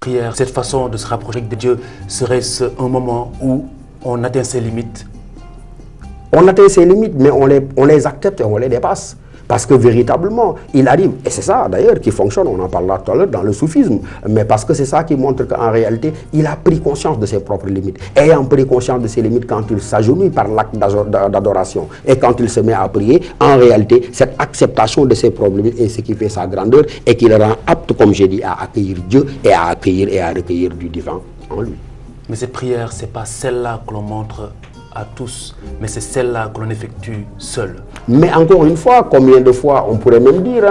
prière, cette façon de se rapprocher de Dieu, serait-ce un moment où on atteint ses limites? On atteint ses limites, mais on les accepte et on les dépasse. Parce que véritablement, il arrive, et c'est ça d'ailleurs qui fonctionne, on en parlera tout à l'heure dans le soufisme, mais parce que c'est ça qui montre qu'en réalité, il a pris conscience de ses propres limites. Ayant pris conscience de ses limites quand il s'agenouille par l'acte d'adoration et quand il se met à prier, en réalité, cette acceptation de ses propres limites est ce qui fait sa grandeur et qui le rend apte, comme j'ai dit, à accueillir Dieu et à accueillir et à recueillir du divin en lui. Mais cette prière, ce n'est pas celle-là que l'on montre à tous, mais c'est celle-là que l'on effectue seul. Mais encore une fois, combien de fois, on pourrait même dire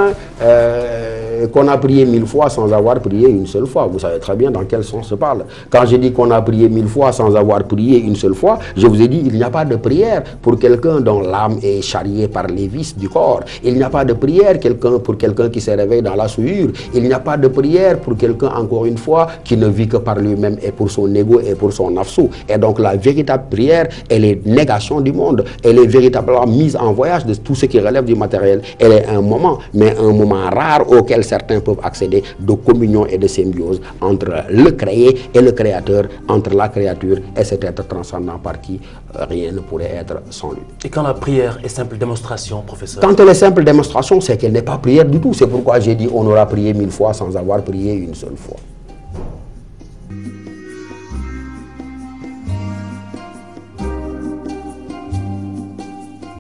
qu'on a prié 1000 fois sans avoir prié une seule fois. Vous savez très bien dans quel sens se parle. Quand je dis qu'on a prié 1000 fois sans avoir prié une seule fois, je vous ai dit il n'y a pas de prière pour quelqu'un dont l'âme est charriée par les vices du corps. Il n'y a pas de prière pour quelqu'un qui se réveille dans la souillure. Il n'y a pas de prière pour quelqu'un, encore une fois, qui ne vit que par lui-même et pour son ego et pour son nafsou. Et donc la véritable prière, elle est négation du monde. Elle est véritablement mise en voyage de tout ce qui relève du matériel. Elle est un moment, mais un moment rare auquel certains peuvent accéder, de communion et de symbiose entre le créé et le créateur, entre la créature et cet être transcendant par qui rien ne pourrait être sans lui. Et quand la prière est simple démonstration, professeur? Quand elle est simple démonstration, c'est qu'elle n'est pas prière du tout. C'est pourquoi j'ai dit on aura prié 1000 fois sans avoir prié une seule fois.